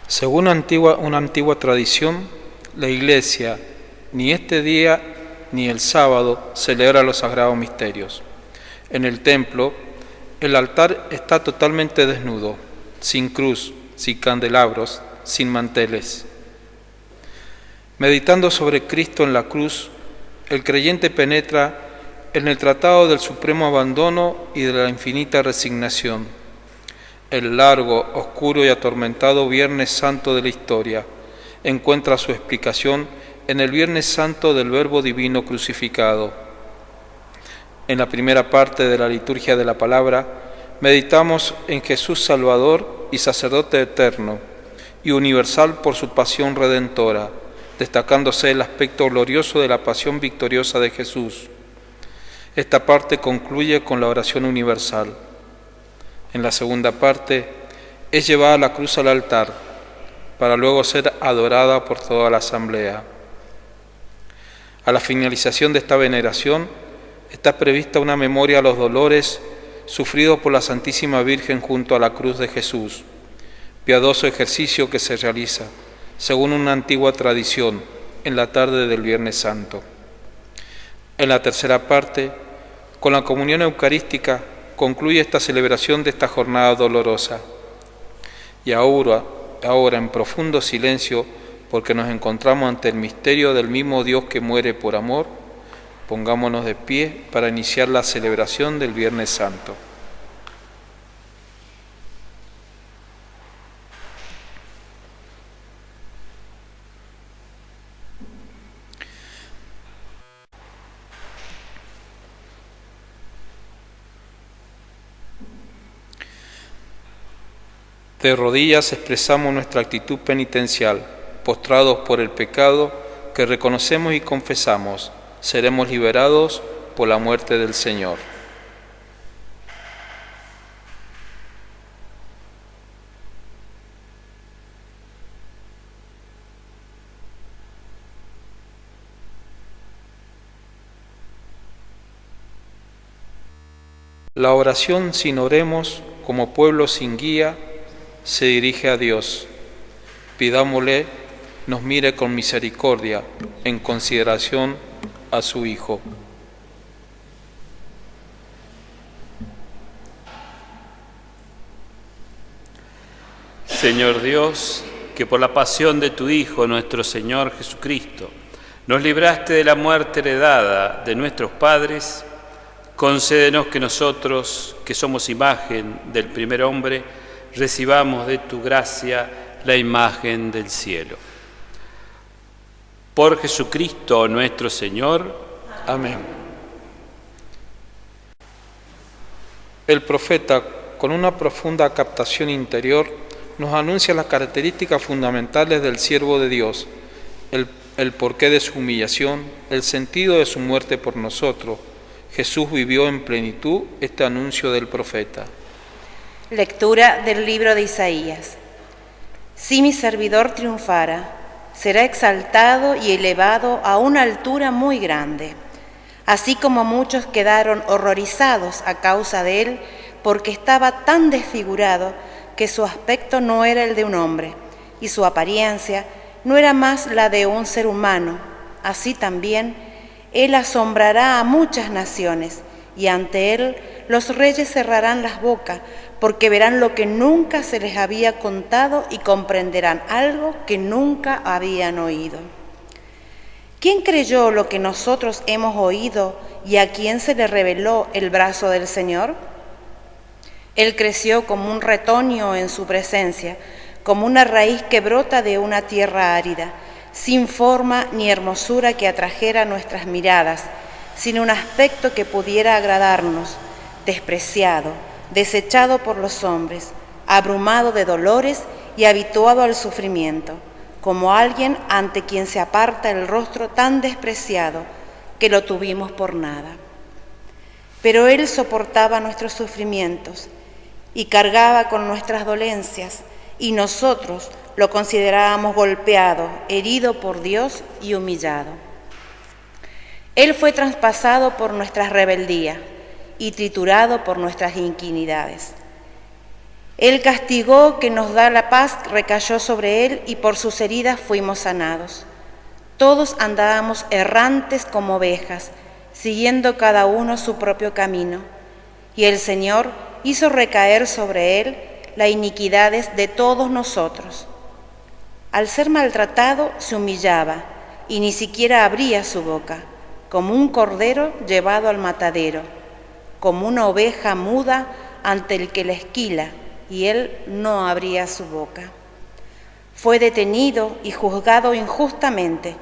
Según una antigua tradición, la Iglesia ni este día ni el sábado celebra los sagrados misterios. En el templo, el altar está totalmente desnudo, sin cruz, sin candelabros, sin manteles. Meditando sobre Cristo en la cruz, el creyente penetra en el tratado del supremo abandono y de la infinita resignación. El largo, oscuro y atormentado Viernes Santo de la historia encuentra su explicación en el Viernes Santo del Verbo Divino crucificado. En la primera parte de la liturgia de la palabra, meditamos en Jesús Salvador y sacerdote eterno y universal por su pasión redentora, destacándose el aspecto glorioso de la pasión victoriosa de Jesús. Esta parte concluye con la oración universal. En la segunda parte, es llevada la cruz al altar, para luego ser adorada por toda la asamblea. A la finalización de esta veneración, está prevista una memoria a los dolores sufridos por la Santísima Virgen junto a la cruz de Jesús, piadoso ejercicio que se realiza, según una antigua tradición, en la tarde del Viernes Santo. En la tercera parte, con la comunión eucarística, concluye esta celebración de esta jornada dolorosa. Y ahora en profundo silencio, porque nos encontramos ante el misterio del mismo Dios que muere por amor, pongámonos de pie para iniciar la celebración del Viernes Santo. De rodillas expresamos nuestra actitud penitencial, postrados por el pecado que reconocemos y confesamos, seremos liberados por la muerte del Señor. La oración sin oremos, como pueblo sin guía, se dirige a Dios. Pidámosle nos mire con misericordia en consideración a su Hijo. Señor Dios, que por la pasión de tu Hijo, nuestro Señor Jesucristo, nos libraste de la muerte heredada de nuestros padres, concédenos que nosotros, que somos imagen del primer hombre, recibamos de tu gracia la imagen del cielo. Por Jesucristo nuestro Señor. Amén. El profeta, con una profunda captación interior, nos anuncia las características fundamentales del siervo de Dios, el porqué de su humillación, el sentido de su muerte por nosotros. Jesús vivió en plenitud este anuncio del profeta. Lectura del libro de Isaías. Si mi servidor triunfara, será exaltado y elevado a una altura muy grande, así como muchos quedaron horrorizados a causa de él, porque estaba tan desfigurado que su aspecto no era el de un hombre, y su apariencia no era más la de un ser humano. Así también, él asombrará a muchas naciones, y ante él los reyes cerrarán las bocas, porque verán lo que nunca se les había contado y comprenderán algo que nunca habían oído. ¿Quién creyó lo que nosotros hemos oído y a quién se le reveló el brazo del Señor? Él creció como un retoño en su presencia, como una raíz que brota de una tierra árida, sin forma ni hermosura que atrajera nuestras miradas, sin un aspecto que pudiera agradarnos, despreciado, desechado por los hombres, abrumado de dolores y habituado al sufrimiento, como alguien ante quien se aparta el rostro tan despreciado que lo tuvimos por nada. Pero él soportaba nuestros sufrimientos y cargaba con nuestras dolencias, y nosotros lo considerábamos golpeado, herido por Dios y humillado. Él fue traspasado por nuestras rebeldías y triturado por nuestras iniquidades. El castigo que nos da la paz recayó sobre él y por sus heridas fuimos sanados. Todos andábamos errantes como ovejas, siguiendo cada uno su propio camino. Y el Señor hizo recaer sobre él las iniquidades de todos nosotros. Al ser maltratado se humillaba y ni siquiera abría su boca, como un cordero llevado al matadero, como una oveja muda ante el que la esquila, y él no abría su boca. Fue detenido y juzgado injustamente.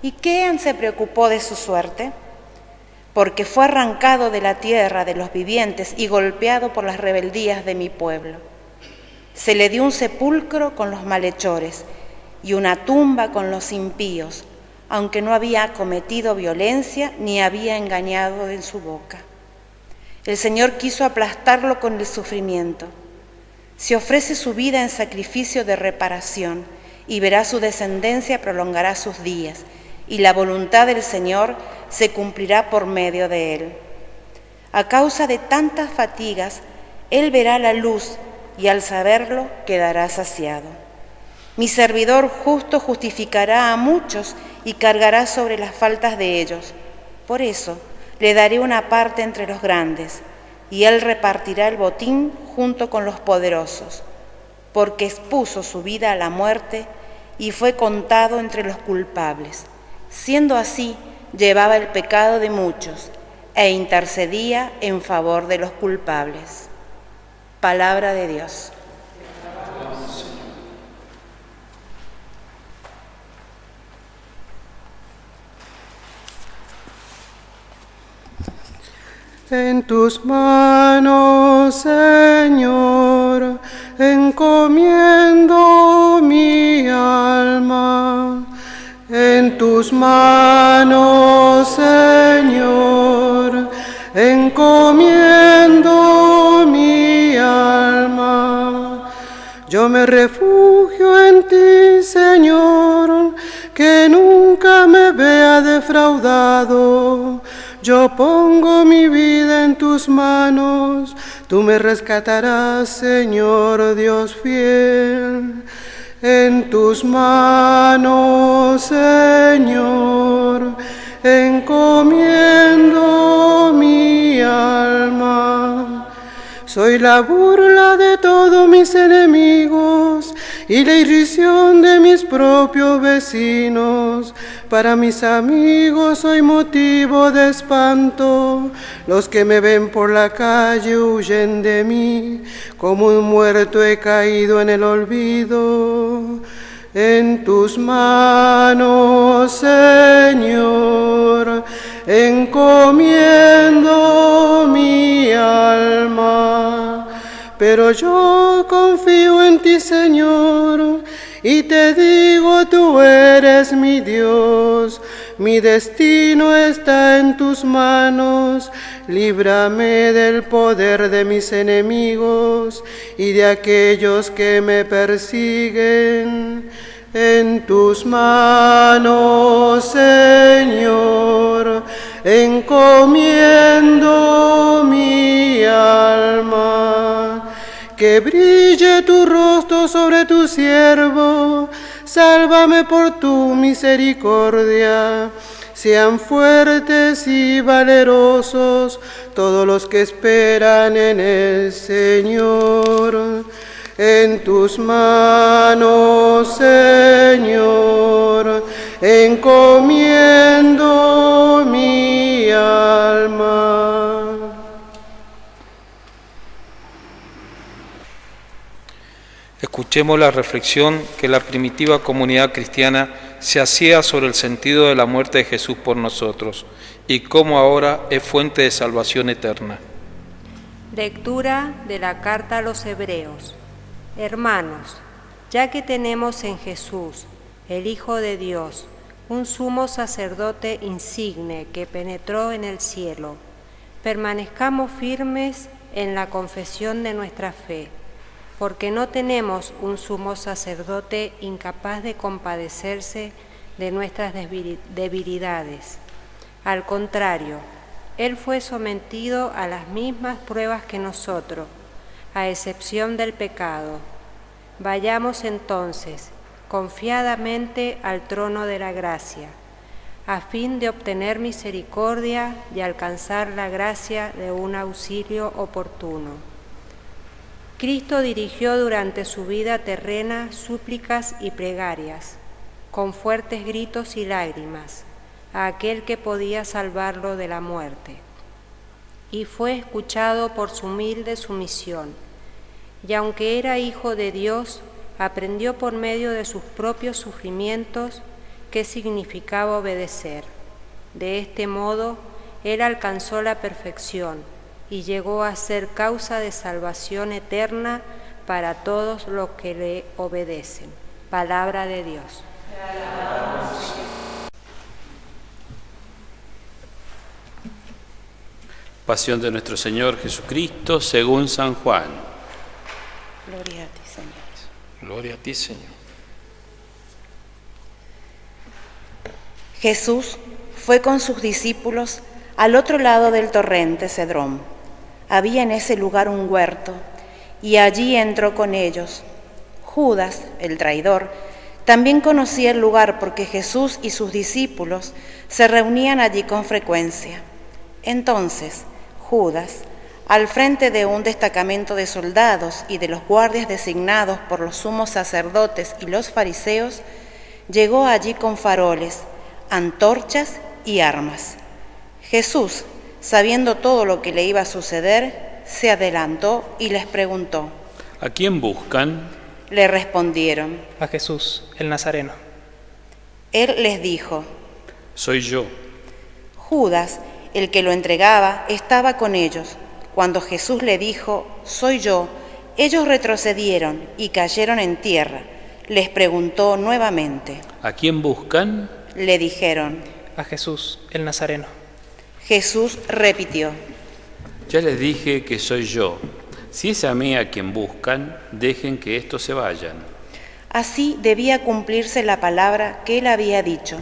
¿Y quién se preocupó de su suerte? Porque fue arrancado de la tierra de los vivientes y golpeado por las rebeldías de mi pueblo. Se le dio un sepulcro con los malhechores y una tumba con los impíos, aunque no había cometido violencia ni había engañado en su boca. El Señor quiso aplastarlo con el sufrimiento. Se ofrece su vida en sacrificio de reparación y verá su descendencia prolongará sus días, y la voluntad del Señor se cumplirá por medio de él. A causa de tantas fatigas, él verá la luz y al saberlo quedará saciado. Mi servidor justo justificará a muchos y cargará sobre las faltas de ellos. Por eso le daré una parte entre los grandes, y él repartirá el botín junto con los poderosos, porque expuso su vida a la muerte y fue contado entre los culpables. Siendo así, llevaba el pecado de muchos e intercedía en favor de los culpables. Palabra de Dios. En tus manos, Señor, encomiendo mi alma. En tus manos, Señor, encomiendo mi alma. Yo me refugio en ti, Señor, que nunca me vea defraudado. Yo pongo mi vida en tus manos, tú me rescatarás, Señor Dios fiel. En tus manos, Señor, encomiendo mi alma. Soy la burla de todos mis enemigos y la irrisión de mis propios vecinos. Para mis amigos soy motivo de espanto. Los que me ven por la calle huyen de mí. Como un muerto he caído en el olvido. En tus manos, Señor, encomiendo mi alma. Pero yo confío en ti, Señor, y te digo, tú eres mi Dios. Mi destino está en tus manos. Líbrame del poder de mis enemigos y de aquellos que me persiguen. En tus manos, Señor, encomiendo mi alma. Que brille tu rostro sobre tu siervo, sálvame por tu misericordia. Sean fuertes y valerosos todos los que esperan en el Señor. En tus manos, Señor, encomiendo mi alma. Escuchemos la reflexión que la primitiva comunidad cristiana se hacía sobre el sentido de la muerte de Jesús por nosotros y cómo ahora es fuente de salvación eterna. Lectura de la carta a los Hebreos. Hermanos, ya que tenemos en Jesús, el Hijo de Dios, un sumo sacerdote insigne que penetró en el cielo, permanezcamos firmes en la confesión de nuestra fe, porque no tenemos un sumo sacerdote incapaz de compadecerse de nuestras debilidades. Al contrario, Él fue sometido a las mismas pruebas que nosotros, a excepción del pecado. Vayamos entonces confiadamente al trono de la gracia, a fin de obtener misericordia y alcanzar la gracia de un auxilio oportuno. Cristo dirigió durante su vida terrena súplicas y plegarias, con fuertes gritos y lágrimas, a aquel que podía salvarlo de la muerte, y fue escuchado por su humilde sumisión, y aunque era Hijo de Dios, aprendió por medio de sus propios sufrimientos qué significaba obedecer. De este modo, Él alcanzó la perfección y llegó a ser causa de salvación eterna para todos los que le obedecen. Palabra de Dios. Pasión de nuestro Señor Jesucristo según San Juan. Gloria a ti, Señor. Gloria a ti, Señor. Jesús fue con sus discípulos al otro lado del torrente Cedrón. Había en ese lugar un huerto, y allí entró con ellos. Judas, el traidor, también conocía el lugar porque Jesús y sus discípulos se reunían allí con frecuencia. Entonces, Judas, al frente de un destacamento de soldados y de los guardias designados por los sumos sacerdotes y los fariseos, llegó allí con faroles, antorchas y armas. Jesús, sabiendo todo lo que le iba a suceder, se adelantó y les preguntó. ¿A quién buscan? Le respondieron. A Jesús, el Nazareno. Él les dijo. Soy yo. Judas, el que lo entregaba, estaba con ellos. Cuando Jesús le dijo, soy yo, ellos retrocedieron y cayeron en tierra. Les preguntó nuevamente. ¿A quién buscan? Le dijeron. A Jesús, el Nazareno. Jesús repitió. Ya les dije que soy yo. Si es a mí a quien buscan, dejen que estos se vayan. Así debía cumplirse la palabra que él había dicho.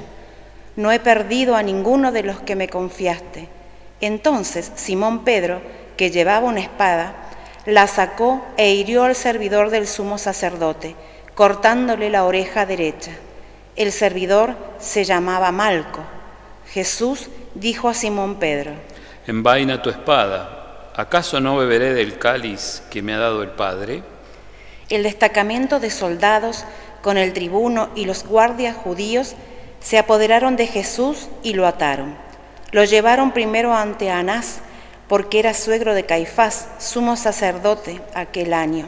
No he perdido a ninguno de los que me confiaste. Entonces Simón Pedro, que llevaba una espada, la sacó e hirió al servidor del sumo sacerdote, cortándole la oreja derecha. El servidor se llamaba Malco. Jesús dijo a Simón Pedro. Envaina tu espada. ¿Acaso no beberé del cáliz que me ha dado el Padre? El destacamento de soldados, con el tribuno y los guardias judíos, se apoderaron de Jesús y lo ataron. Lo llevaron primero ante Anás, porque era suegro de Caifás, sumo sacerdote aquel año.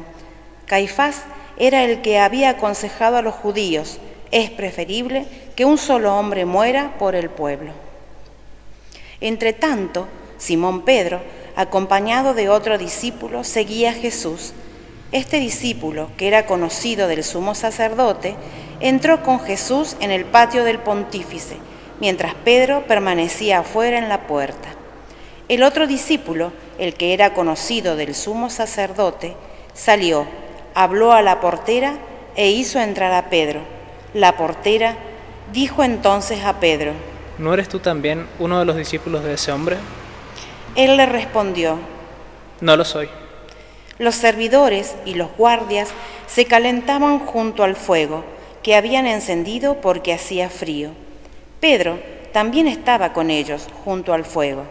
Caifás era el que había aconsejado a los judíos, es preferible que un solo hombre muera por el pueblo. Entretanto, Simón Pedro, acompañado de otro discípulo, seguía a Jesús. Este discípulo, que era conocido del sumo sacerdote, entró con Jesús en el patio del pontífice, mientras Pedro permanecía afuera en la puerta. El otro discípulo, el que era conocido del sumo sacerdote, salió, habló a la portera e hizo entrar a Pedro. La portera dijo entonces a Pedro. ¿No eres tú también uno de los discípulos de ese hombre? Él le respondió. No lo soy. Los servidores y los guardias se calentaban junto al fuego que habían encendido porque hacía frío. Pedro también estaba con ellos junto al fuego.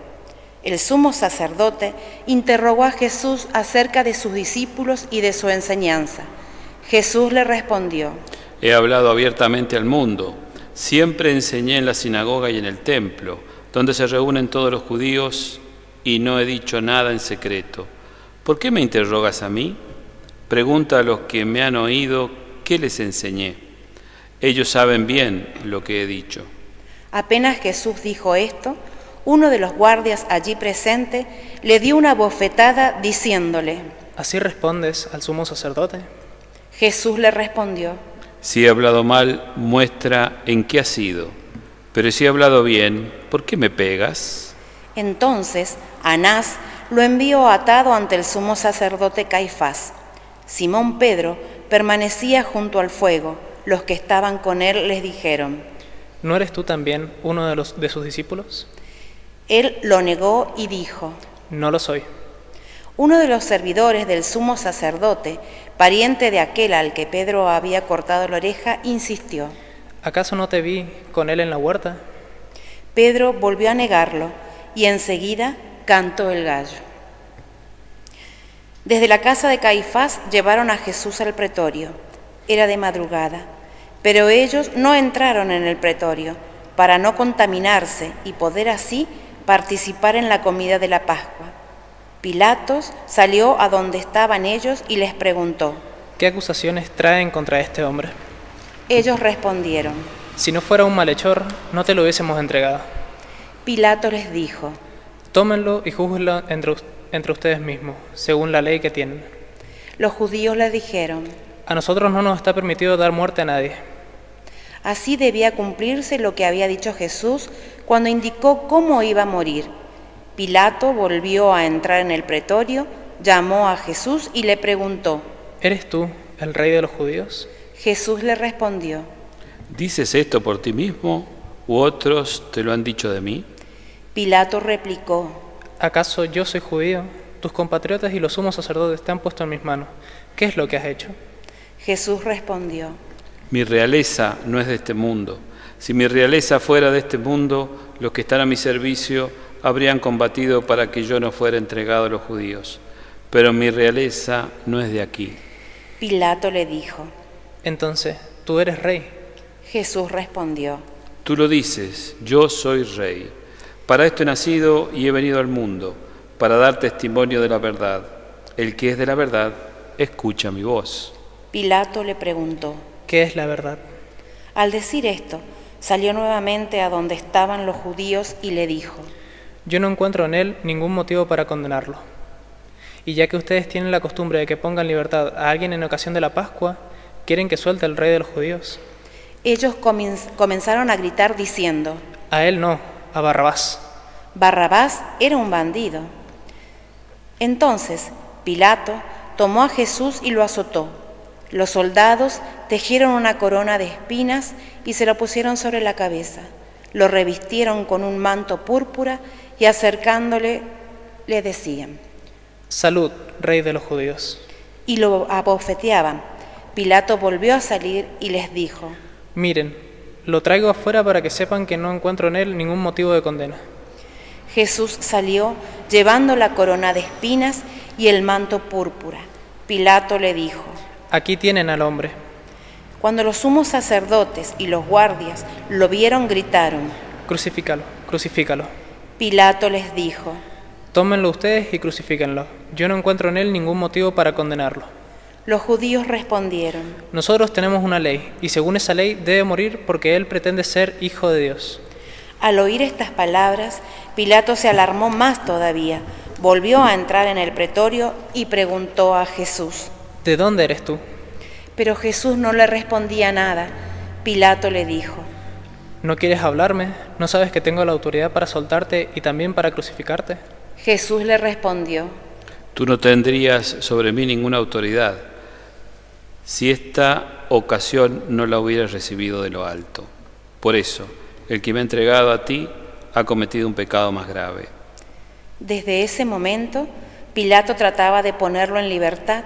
El sumo sacerdote interrogó a Jesús acerca de sus discípulos y de su enseñanza. Jesús le respondió. He hablado abiertamente al mundo. Siempre enseñé en la sinagoga y en el templo, donde se reúnen todos los judíos, y no he dicho nada en secreto. ¿Por qué me interrogas a mí? Pregunta a los que me han oído qué les enseñé. Ellos saben bien lo que he dicho. Apenas Jesús dijo esto, uno de los guardias allí presente le dio una bofetada diciéndole. ¿Así respondes al sumo sacerdote? Jesús le respondió. Si he hablado mal, muestra en qué ha sido. Pero si he hablado bien, ¿por qué me pegas? Entonces Anás lo envió atado ante el sumo sacerdote Caifás. Simón Pedro permanecía junto al fuego. Los que estaban con él les dijeron. ¿No eres tú también uno de sus discípulos? Él lo negó y dijo. No lo soy. Uno de los servidores del sumo sacerdote, pariente de aquel al que Pedro había cortado la oreja, insistió. ¿Acaso no te vi con él en la huerta? Pedro volvió a negarlo y enseguida cantó el gallo. Desde la casa de Caifás llevaron a Jesús al pretorio. Era de madrugada, pero ellos no entraron en el pretorio para no contaminarse y poder así participar en la comida de la Pascua. Pilatos salió a donde estaban ellos y les preguntó. ¿Qué acusaciones traen contra este hombre? Ellos respondieron. Si no fuera un malhechor, no te lo hubiésemos entregado. Pilato les dijo. Tómenlo y júzguenlo entre ustedes mismos, según la ley que tienen. Los judíos le dijeron. A nosotros no nos está permitido dar muerte a nadie. Así debía cumplirse lo que había dicho Jesús cuando indicó cómo iba a morir. Pilato volvió a entrar en el pretorio, llamó a Jesús y le preguntó. ¿Eres tú el rey de los judíos? Jesús le respondió. ¿Dices esto por ti mismo u otros te lo han dicho de mí? Pilato replicó. ¿Acaso yo soy judío? Tus compatriotas y los sumos sacerdotes te han puesto en mis manos. ¿Qué es lo que has hecho? Jesús respondió. Mi realeza no es de este mundo. Si mi realeza fuera de este mundo, los que están a mi servicio habrían combatido para que yo no fuera entregado a los judíos. Pero mi realeza no es de aquí. Pilato le dijo. Entonces, ¿tú eres rey? Jesús respondió. Tú lo dices, yo soy rey. Para esto he nacido y he venido al mundo, para dar testimonio de la verdad. El que es de la verdad, escucha mi voz. Pilato le preguntó. ¿Qué es la verdad? Al decir esto, salió nuevamente a donde estaban los judíos y le dijo. Yo no encuentro en él ningún motivo para condenarlo. Y ya que ustedes tienen la costumbre de que pongan libertad a alguien en ocasión de la Pascua, ¿quieren que suelte al rey de los judíos? Ellos comenzaron a gritar diciendo. A él no, a Barrabás. Barrabás era un bandido. Entonces Pilato tomó a Jesús y lo azotó. Los soldados tejieron una corona de espinas y se lo pusieron sobre la cabeza. Lo revistieron con un manto púrpura y acercándole le decían. Salud, rey de los judíos. Y lo abofeteaban. Pilato volvió a salir y les dijo. Miren, lo traigo afuera para que sepan que no encuentro en él ningún motivo de condena. Jesús salió llevando la corona de espinas y el manto púrpura. Pilato le dijo. Aquí tienen al hombre. Cuando los sumos sacerdotes y los guardias lo vieron, gritaron. Crucifícalo, crucifícalo. Pilato les dijo. Tómenlo ustedes y crucifíquenlo. Yo no encuentro en él ningún motivo para condenarlo. Los judíos respondieron. Nosotros tenemos una ley, y según esa ley debe morir porque él pretende ser hijo de Dios. Al oír estas palabras, Pilato se alarmó más todavía. Volvió a entrar en el pretorio y preguntó a Jesús. ¿De dónde eres tú? Pero Jesús no le respondía nada. Pilato le dijo. ¿No quieres hablarme? ¿No sabes que tengo la autoridad para soltarte y también para crucificarte? Jesús le respondió. Tú no tendrías sobre mí ninguna autoridad si esta ocasión no la hubieras recibido de lo alto. Por eso, el que me ha entregado a ti ha cometido un pecado más grave. Desde ese momento, Pilato trataba de ponerlo en libertad,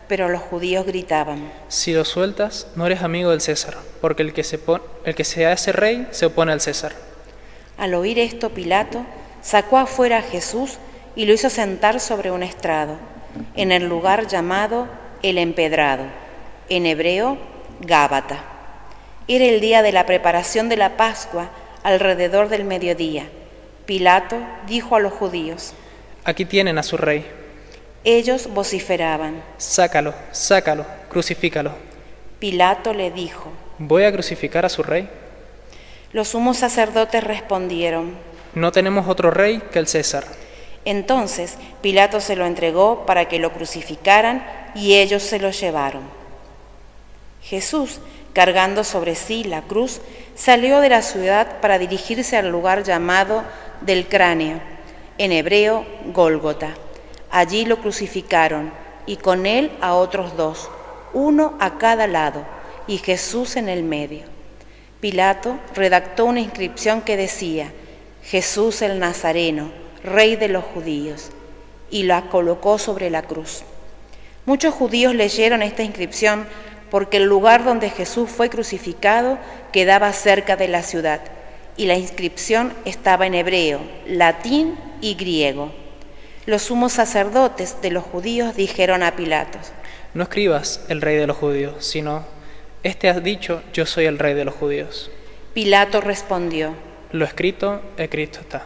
pero los judíos gritaban. Si lo sueltas, no eres amigo del César, porque el que se hace rey se opone al César. Al oír esto, Pilato sacó afuera a Jesús y lo hizo sentar sobre un estrado, en el lugar llamado El Empedrado, en hebreo, Gábata. Era el día de la preparación de la Pascua, alrededor del mediodía. Pilato dijo a los judíos. Aquí tienen a su rey. Ellos vociferaban. Sácalo, sácalo, crucifícalo. Pilato le dijo. ¿Voy a crucificar a su rey? Los sumos sacerdotes respondieron. No tenemos otro rey que el César. Entonces Pilato se lo entregó para que lo crucificaran y ellos se lo llevaron. Jesús, cargando sobre sí la cruz, salió de la ciudad para dirigirse al lugar llamado del Cráneo, en hebreo Gólgota. Allí lo crucificaron y con él a otros dos, uno a cada lado y Jesús en el medio. Pilato redactó una inscripción que decía: Jesús el Nazareno, Rey de los judíos. y la colocó sobre la cruz. Muchos judíos leyeron esta inscripción porque el lugar donde Jesús fue crucificado quedaba cerca de la ciudad, y la inscripción estaba en hebreo, latín y griego. Los sumos sacerdotes de los judíos dijeron a Pilato: No escribas el rey de los judíos, sino, este has dicho, yo soy el rey de los judíos. Pilato respondió: Lo escrito está.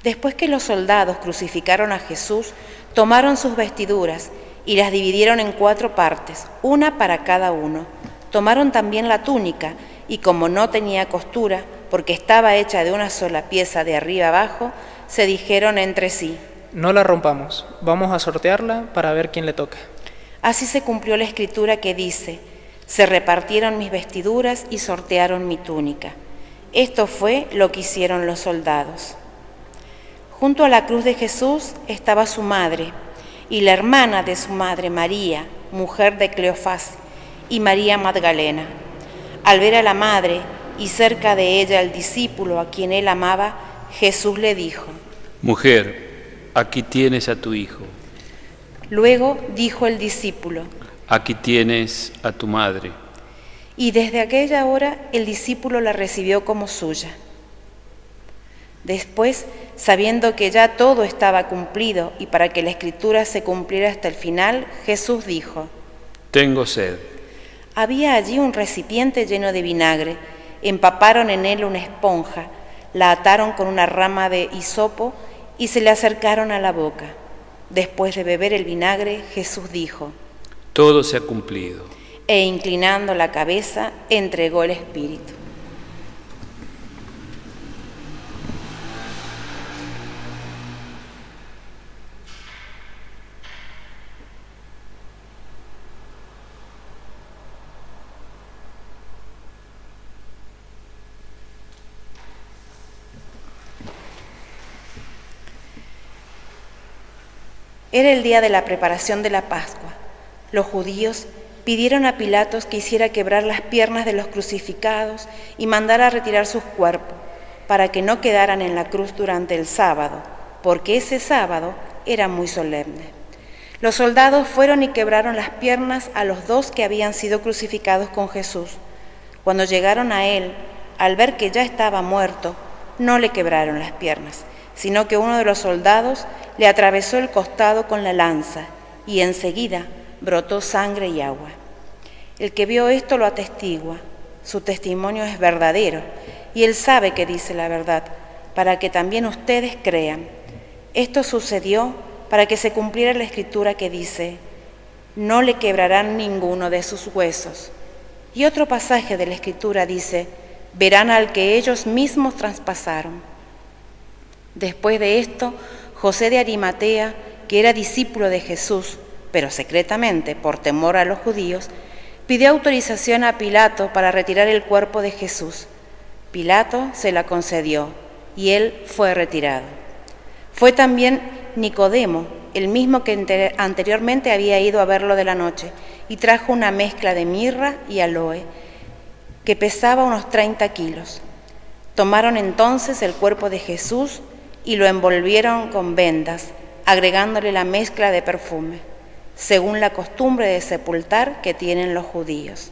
Después que los soldados crucificaron a Jesús, tomaron sus vestiduras y las dividieron en 4 partes, una para cada uno. Tomaron también la túnica, y como no tenía costura, porque estaba hecha de una sola pieza de arriba abajo, se dijeron entre sí: No la rompamos, vamos a sortearla para ver quién le toca. Así se cumplió la escritura que dice: se repartieron mis vestiduras y sortearon mi túnica. Esto fue lo que hicieron los soldados. Junto a la cruz de Jesús estaba su madre y la hermana de su madre, María, mujer de Cleofás, y María Magdalena. Al ver a la madre y cerca de ella al discípulo a quien él amaba, Jesús le dijo: Mujer, aquí tienes a tu hijo. Luego dijo el discípulo: Aquí tienes a tu madre. Y desde aquella hora el discípulo la recibió como suya. Después, sabiendo que ya todo estaba cumplido y para que la escritura se cumpliera hasta el final, Jesús dijo: Tengo sed. Había allí un recipiente lleno de vinagre. Empaparon en él una esponja, la ataron con una rama de hisopo y se le acercaron a la boca. Después de beber el vinagre, Jesús dijo: Todo se ha cumplido. E inclinando la cabeza, entregó el espíritu. Era el día de la preparación de la Pascua. Los judíos pidieron a Pilatos que hiciera quebrar las piernas de los crucificados y mandara retirar sus cuerpos, para que no quedaran en la cruz durante el sábado, porque ese sábado era muy solemne. Los soldados fueron y quebraron las piernas a los 2 que habían sido crucificados con Jesús. Cuando llegaron a él, al ver que ya estaba muerto, no le quebraron las piernas, sino que uno de los soldados le atravesó el costado con la lanza y enseguida brotó sangre y agua. El que vio esto lo atestigua, su testimonio es verdadero y él sabe que dice la verdad, para que también ustedes crean. Esto sucedió para que se cumpliera la escritura que dice: no le quebrarán ninguno de sus huesos. Y otro pasaje de la escritura dice: verán al que ellos mismos traspasaron. Después de esto, José de Arimatea, que era discípulo de Jesús, pero secretamente, por temor a los judíos, pidió autorización a Pilato para retirar el cuerpo de Jesús. Pilato se la concedió y él fue retirado. Fue también Nicodemo, el mismo que anteriormente había ido a verlo de la noche, y trajo una mezcla de mirra y aloe, que pesaba unos 30 kilos. Tomaron entonces el cuerpo de Jesús y lo envolvieron con vendas, agregándole la mezcla de perfume, según la costumbre de sepultar que tienen los judíos.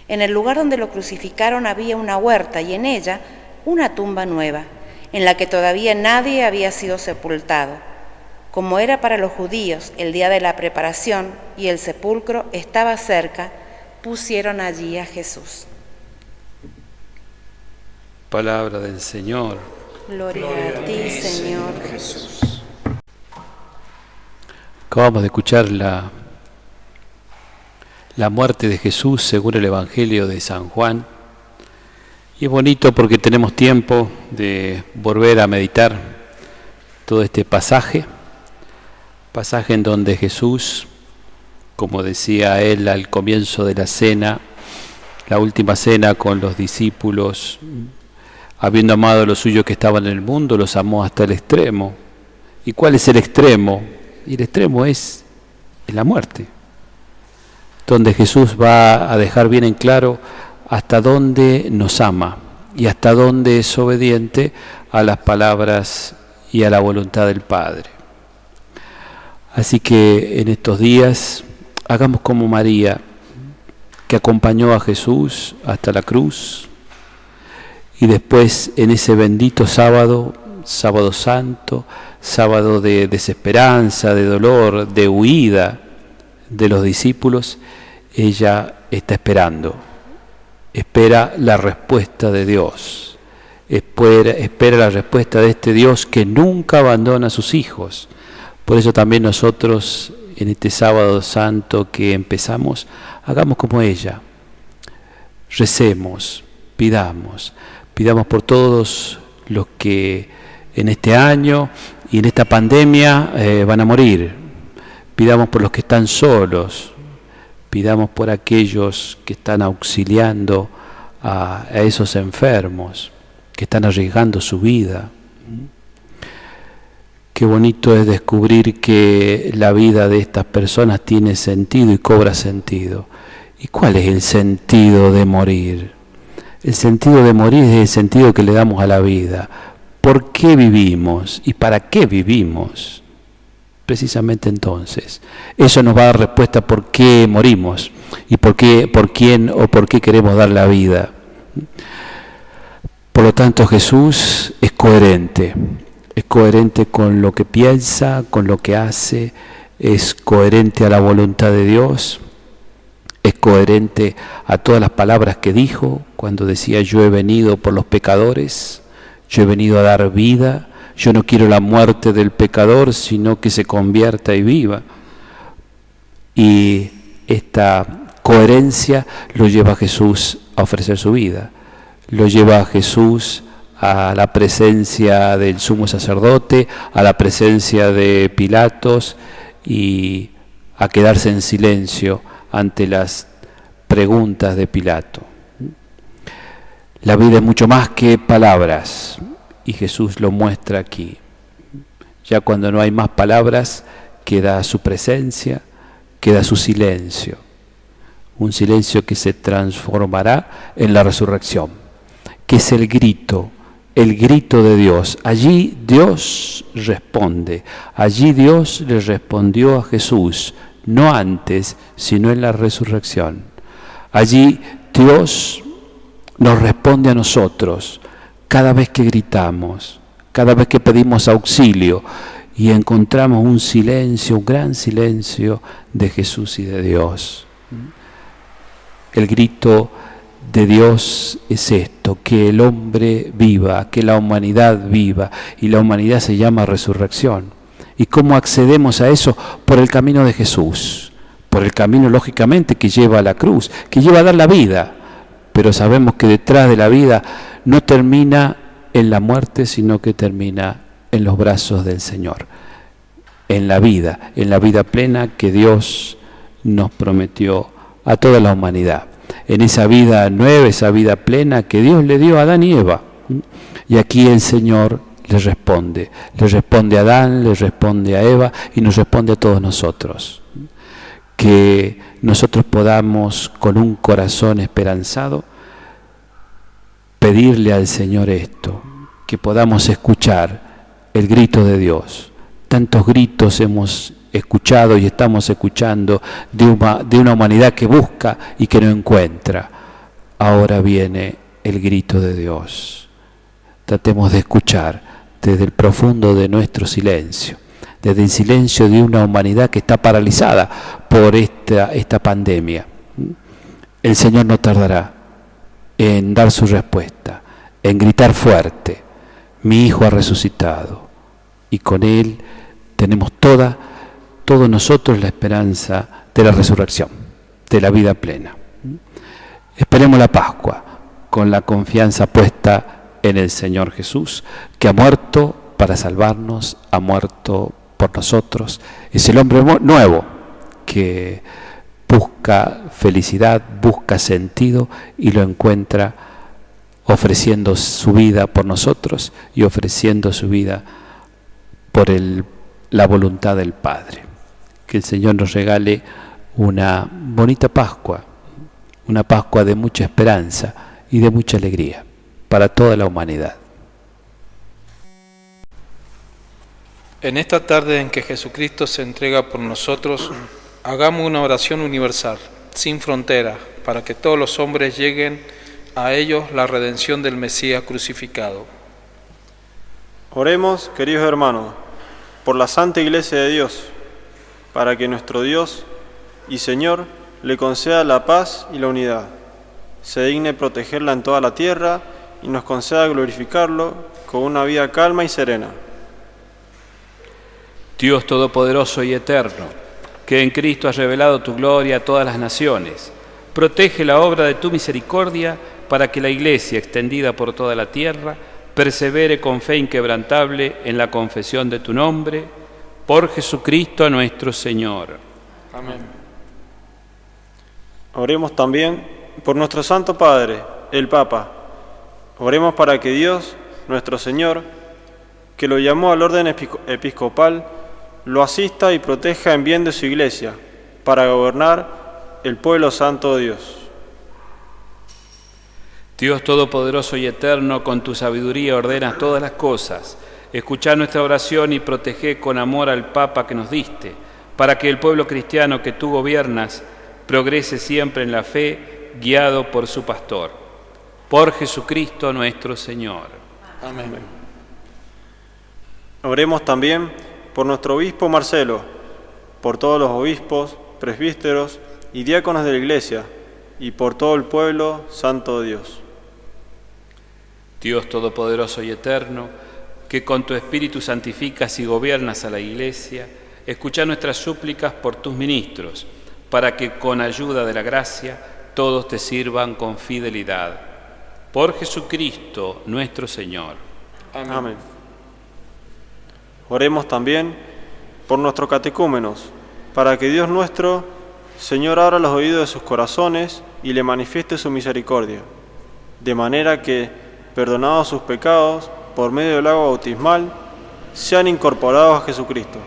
En el lugar donde lo crucificaron había una huerta y en ella una tumba nueva, en la que todavía nadie había sido sepultado. Como era para los judíos el día de la preparación y el sepulcro estaba cerca, pusieron allí a Jesús. Palabra del Señor. Gloria a ti, Señor Jesús. Acabamos de escuchar la muerte de Jesús según el Evangelio de San Juan. Y es bonito porque tenemos tiempo de volver a meditar todo este pasaje en donde Jesús, como decía él al comienzo de la cena, la última cena con los discípulos, habiendo amado a los suyos que estaban en el mundo, los amó hasta el extremo. ¿Y cuál es el extremo? Y el extremo es la muerte, donde Jesús va a dejar bien en claro hasta dónde nos ama y hasta dónde es obediente a las palabras y a la voluntad del Padre. Así que en estos días hagamos como María, que acompañó a Jesús hasta la cruz, y después en ese bendito sábado, sábado santo, sábado de desesperanza, de dolor, de huida de los discípulos, ella está esperando, espera la respuesta de Dios, espera la respuesta de este Dios que nunca abandona a sus hijos. Por eso también nosotros en este sábado santo que empezamos, hagamos como ella, recemos, pidamos por todos los que en este año y en esta pandemia van a morir, pidamos por los que están solos, pidamos por aquellos que están auxiliando a esos enfermos, que están arriesgando su vida. Qué bonito es descubrir que la vida de estas personas tiene sentido y cobra sentido. ¿Y cuál es el sentido de morir? El sentido de morir es el sentido que le damos a la vida. ¿Por qué vivimos y para qué vivimos? Precisamente entonces. Eso nos va a dar respuesta por qué morimos y por quién o por qué queremos dar la vida. Por lo tanto, Jesús es coherente con lo que piensa, con lo que hace, es coherente a la voluntad de Dios, es coherente a todas las palabras que dijo cuando decía: yo he venido por los pecadores, yo he venido a dar vida, yo no quiero la muerte del pecador, sino que se convierta y viva. Y esta coherencia lo lleva a Jesús a ofrecer su vida, lo lleva a Jesús a la presencia del sumo sacerdote, a la presencia de Pilatos y a quedarse en silencio ante las preguntas de Pilato. La vida es mucho más que palabras y Jesús lo muestra aquí. Ya cuando no hay más palabras, queda su presencia, queda su silencio. Un silencio que se transformará en la resurrección, que es el grito de Dios. Allí Dios responde, allí Dios le respondió a Jesús, no antes, sino en la resurrección. Allí Dios nos responde a nosotros cada vez que gritamos, cada vez que pedimos auxilio y encontramos un silencio, un gran silencio de Jesús y de Dios. El grito de Dios es esto, que el hombre viva, que la humanidad viva, y la humanidad se llama resurrección. ¿Y cómo accedemos a eso? Por el camino de Jesús, por el camino lógicamente que lleva a la cruz, que lleva a dar la vida, pero sabemos que detrás de la vida no termina en la muerte, sino que termina en los brazos del Señor, en la vida plena que Dios nos prometió a toda la humanidad. En esa vida nueva, esa vida plena que Dios le dio a Adán y Eva. Y aquí el Señor le responde a Adán, le responde a Eva y nos responde a todos nosotros. Que nosotros podamos con un corazón esperanzado pedirle al Señor esto, que podamos escuchar el grito de Dios. Tantos gritos hemos escuchado y estamos escuchando de una humanidad que busca y que no encuentra. Ahora viene el grito de Dios. Tratemos de escuchar desde el profundo de nuestro silencio, desde el silencio de una humanidad que está paralizada por esta pandemia. El Señor no tardará en dar su respuesta, en gritar fuerte: mi Hijo ha resucitado. Y con Él tenemos todos nosotros la esperanza de la resurrección, de la vida plena. Esperemos la Pascua con la confianza puesta en el Señor Jesús, que ha muerto para salvarnos, ha muerto por nosotros. Es el hombre nuevo que busca felicidad, busca sentido y lo encuentra ofreciendo su vida por nosotros y ofreciendo su vida por la voluntad del Padre. Que el Señor nos regale una bonita Pascua, una Pascua de mucha esperanza y de mucha alegría para toda la humanidad. En esta tarde en que Jesucristo se entrega por nosotros, hagamos una oración universal, sin frontera, para que todos los hombres lleguen a ellos la redención del Mesías crucificado. Oremos, queridos hermanos, por la Santa Iglesia de Dios, para que nuestro Dios y Señor le conceda la paz y la unidad, se digne protegerla en toda la tierra y nos conceda glorificarlo con una vida calma y serena. Dios Todopoderoso y Eterno, que en Cristo has revelado tu gloria a todas las naciones, protege la obra de tu misericordia para que la Iglesia, extendida por toda la tierra, persevere con fe inquebrantable en la confesión de tu nombre, por Jesucristo nuestro Señor. Amén. Oremos también por nuestro Santo Padre, el Papa. Oremos para que Dios, nuestro Señor, que lo llamó al orden episcopal, lo asista y proteja en bien de su Iglesia, para gobernar el pueblo santo de Dios. Dios Todopoderoso y Eterno, con tu sabiduría ordenas todas las cosas. Escuchá nuestra oración y protege con amor al Papa que nos diste, para que el pueblo cristiano que tú gobiernas progrese siempre en la fe, guiado por su pastor. Por Jesucristo nuestro Señor. Amén. Oremos también por nuestro obispo Marcelo, por todos los obispos, presbíteros y diáconos de la Iglesia, y por todo el pueblo santo de Dios. Dios Todopoderoso y Eterno, que con tu Espíritu santificas y gobiernas a la Iglesia, escucha nuestras súplicas por tus ministros, para que con ayuda de la gracia todos te sirvan con fidelidad. Por Jesucristo nuestro Señor. Amén. Amén. Oremos también por nuestros catecúmenos, para que Dios nuestro Señor abra los oídos de sus corazones y le manifieste su misericordia, de manera que, perdonados sus pecados por medio del agua bautismal, sean incorporados a Jesucristo.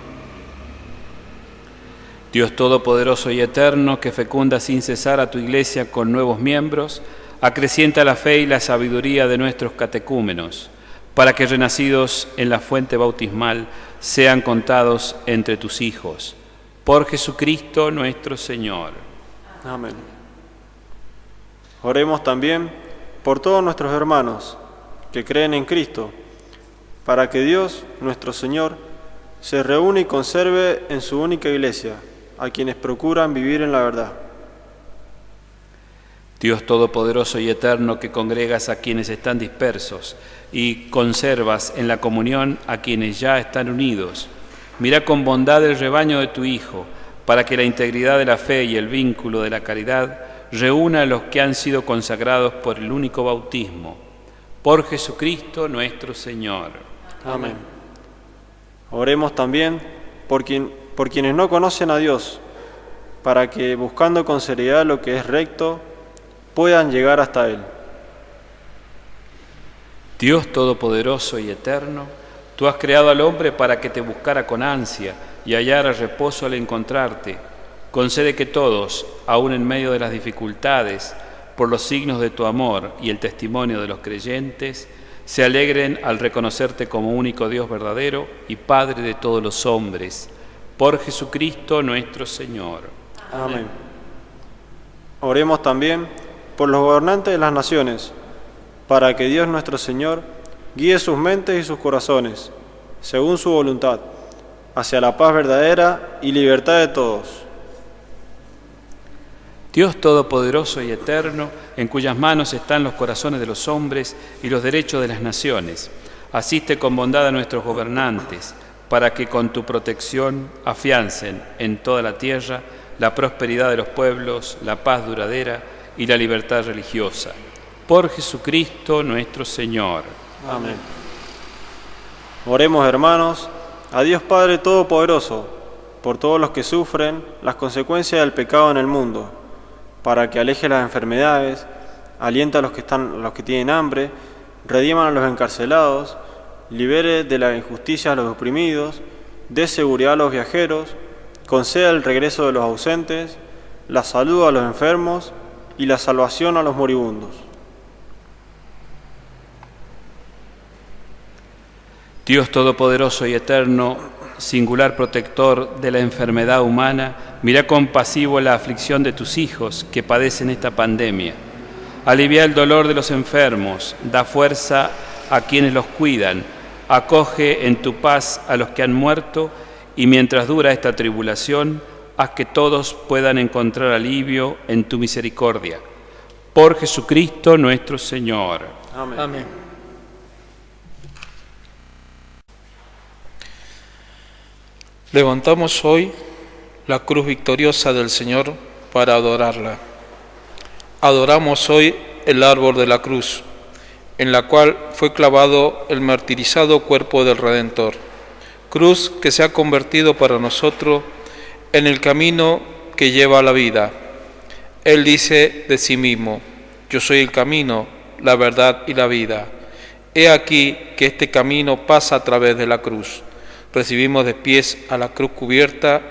Dios Todopoderoso y Eterno, que fecunda sin cesar a tu Iglesia con nuevos miembros, acrecienta la fe y la sabiduría de nuestros catecúmenos, para que renacidos en la fuente bautismal sean contados entre tus hijos. Por Jesucristo nuestro Señor. Amén. Oremos también por todos nuestros hermanos que creen en Cristo, para que Dios, nuestro Señor, se reúna y conserve en su única Iglesia, a quienes procuran vivir en la verdad. Dios Todopoderoso y Eterno, que congregas a quienes están dispersos y conservas en la comunión a quienes ya están unidos, mira con bondad el rebaño de tu Hijo, para que la integridad de la fe y el vínculo de la caridad reúna a los que han sido consagrados por el único bautismo. Por Jesucristo nuestro Señor. Amén. Oremos también por quienes no conocen a Dios, para que, buscando con seriedad lo que es recto, puedan llegar hasta Él. Dios Todopoderoso y Eterno, tú has creado al hombre para que te buscara con ansia y hallara reposo al encontrarte. Concede que todos, aun en medio de las dificultades, por los signos de tu amor y el testimonio de los creyentes, se alegren al reconocerte como único Dios verdadero y Padre de todos los hombres. Por Jesucristo nuestro Señor. Amén. Oremos también por los gobernantes de las naciones, para que Dios nuestro Señor guíe sus mentes y sus corazones, según su voluntad, hacia la paz verdadera y libertad de todos. Dios Todopoderoso y Eterno, en cuyas manos están los corazones de los hombres y los derechos de las naciones, asiste con bondad a nuestros gobernantes, para que con tu protección afiancen en toda la tierra la prosperidad de los pueblos, la paz duradera y la libertad religiosa. Por Jesucristo nuestro Señor. Amén. Oremos, hermanos, a Dios Padre Todopoderoso, por todos los que sufren las consecuencias del pecado en el mundo, para que aleje las enfermedades, aliente a los que tienen hambre, rediman a los encarcelados, libere de la injusticia a los oprimidos, dé seguridad a los viajeros, conceda el regreso de los ausentes, la salud a los enfermos y la salvación a los moribundos. Dios Todopoderoso y Eterno, singular protector de la enfermedad humana, mira compasivo la aflicción de tus hijos que padecen esta pandemia. Alivia el dolor de los enfermos, da fuerza a quienes los cuidan, acoge en tu paz a los que han muerto y mientras dura esta tribulación, haz que todos puedan encontrar alivio en tu misericordia. Por Jesucristo nuestro Señor. Amén. Amén. Levantamos hoy la cruz victoriosa del Señor para adorarla. Adoramos hoy el árbol de la cruz, en la cual fue clavado el martirizado cuerpo del Redentor. Cruz que se ha convertido para nosotros en el camino que lleva a la vida. Él dice de sí mismo: yo soy el camino, la verdad y la vida. He aquí que este camino pasa a través de la cruz. Recibimos de pies a la cruz cubierta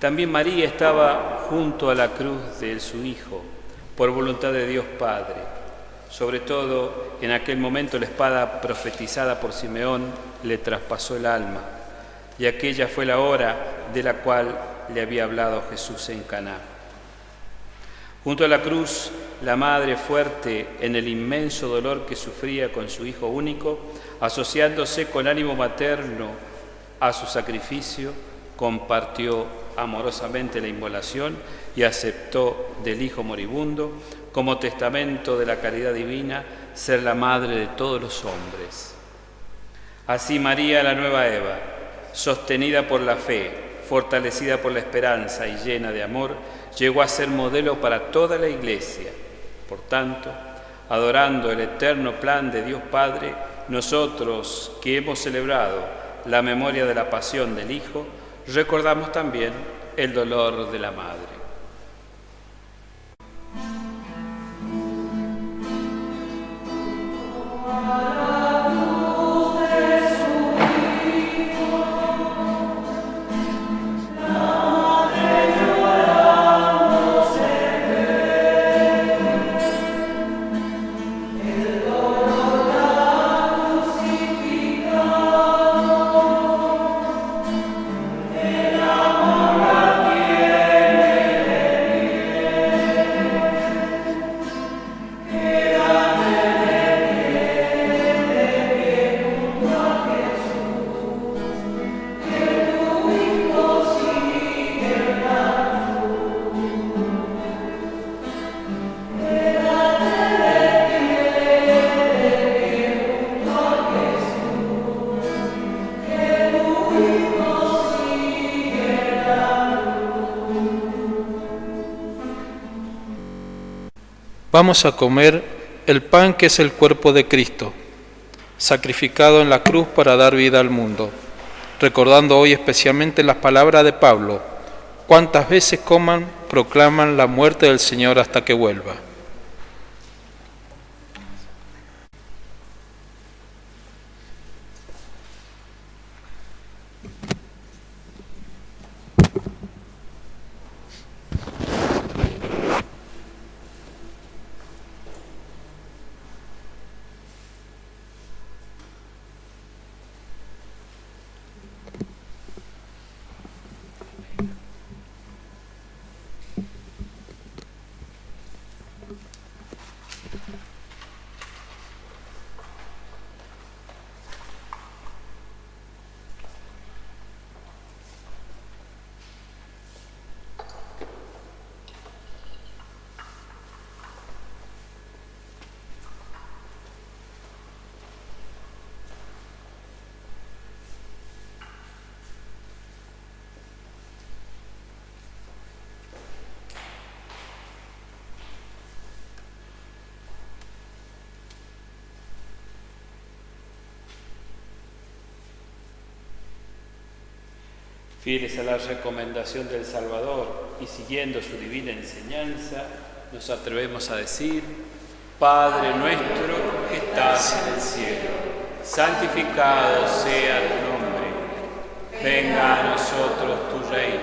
También María estaba junto a la cruz de su Hijo, por voluntad de Dios Padre. Sobre todo, en aquel momento la espada profetizada por Simeón le traspasó el alma, y aquella fue la hora de la cual le había hablado Jesús en Caná. Junto a la cruz, la madre, fuerte en el inmenso dolor que sufría con su hijo único, asociándose con ánimo materno a su sacrificio, compartió amorosamente la inmolación y aceptó del hijo moribundo, como testamento de la caridad divina, ser la madre de todos los hombres. Así María, la nueva Eva, sostenida por la fe, fortalecida por la esperanza y llena de amor, llegó a ser modelo para toda la Iglesia. Por tanto, adorando el eterno plan de Dios Padre, nosotros que hemos celebrado la memoria de la pasión del Hijo, recordamos también el dolor de la Madre. Vamos a comer el pan que es el cuerpo de Cristo, sacrificado en la cruz para dar vida al mundo, recordando hoy especialmente las palabras de Pablo: cuantas veces coman, proclaman la muerte del Señor hasta que vuelva. Fieles a la recomendación del Salvador y siguiendo su divina enseñanza, nos atrevemos a decir: Padre nuestro que estás en el cielo, santificado sea tu nombre. Venga a nosotros tu reino.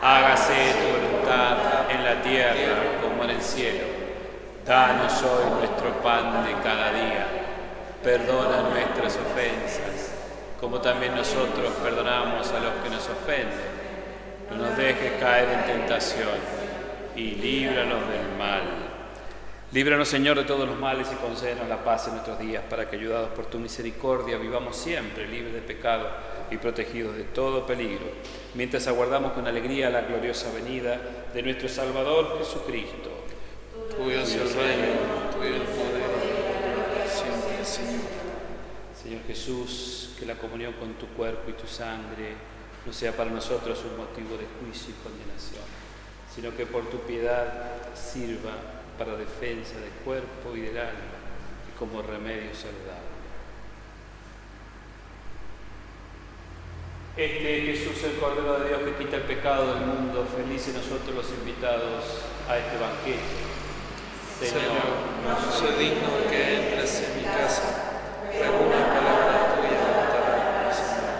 Hágase tu voluntad en la tierra como en el cielo. Danos hoy nuestro pan de cada día. Perdona nuestras ofensas, como también nosotros perdonamos a los que nos ofenden. No nos dejes caer en tentación y líbranos del mal. Líbranos, Señor, de todos los males y concédenos la paz en nuestros días, para que, ayudados por tu misericordia, vivamos siempre libres de pecado y protegidos de todo peligro, mientras aguardamos con alegría la gloriosa venida de nuestro Salvador Jesucristo. Tuyo es el reino, tuyo el poder, siempre, Señor. Señor Jesús, que la comunión con tu cuerpo y tu sangre no sea para nosotros un motivo de juicio y condenación, sino que por tu piedad sirva para defensa del cuerpo y del alma y como remedio saludable. Este es Jesús, el Cordero de Dios que quita el pecado del mundo. Felices nosotros los invitados a este banquete. Señor, no soy digno que entres en mi casa, pero una palabra tuya bastará, Señor.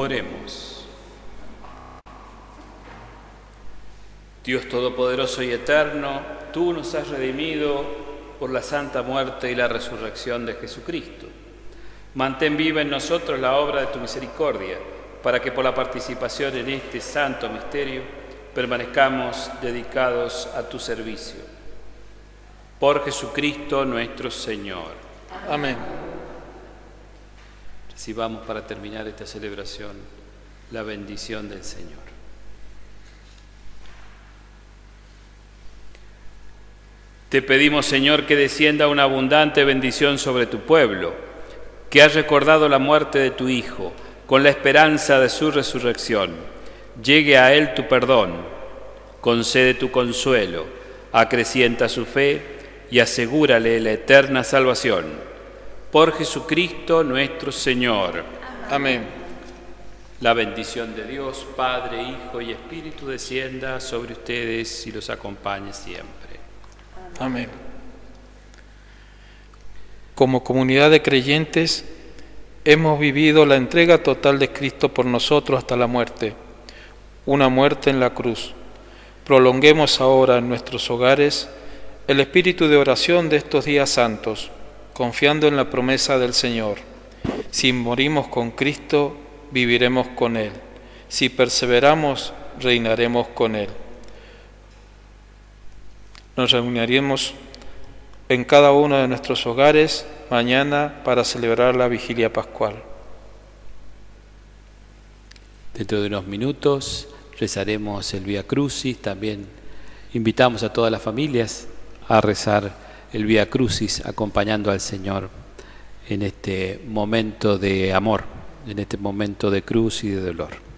Oremos. Dios Todopoderoso y Eterno, tú nos has redimido por la santa muerte y la resurrección de Jesucristo. Mantén viva en nosotros la obra de tu misericordia, para que por la participación en este santo misterio permanezcamos dedicados a tu servicio. Por Jesucristo nuestro Señor. Amén. Recibamos para terminar esta celebración la bendición del Señor. Te pedimos, Señor, que descienda una abundante bendición sobre tu pueblo, que has recordado la muerte de tu Hijo, con la esperanza de su resurrección. Llegue a él tu perdón, concede tu consuelo, acrecienta su fe y asegúrale la eterna salvación. Por Jesucristo nuestro Señor. Amén. La bendición de Dios, Padre, Hijo y Espíritu, descienda sobre ustedes y los acompañe siempre. Amén. Como comunidad de creyentes, hemos vivido la entrega total de Cristo por nosotros hasta la muerte, una muerte en la cruz. Prolonguemos ahora en nuestros hogares el espíritu de oración de estos días santos, confiando en la promesa del Señor. Si morimos con Cristo, viviremos con Él. Si perseveramos, reinaremos con Él. Nos reuniremos en cada uno de nuestros hogares mañana para celebrar la vigilia pascual. Dentro de unos minutos rezaremos el Vía Crucis. También invitamos a todas las familias a rezar el Vía Crucis acompañando al Señor en este momento de amor, en este momento de cruz y de dolor.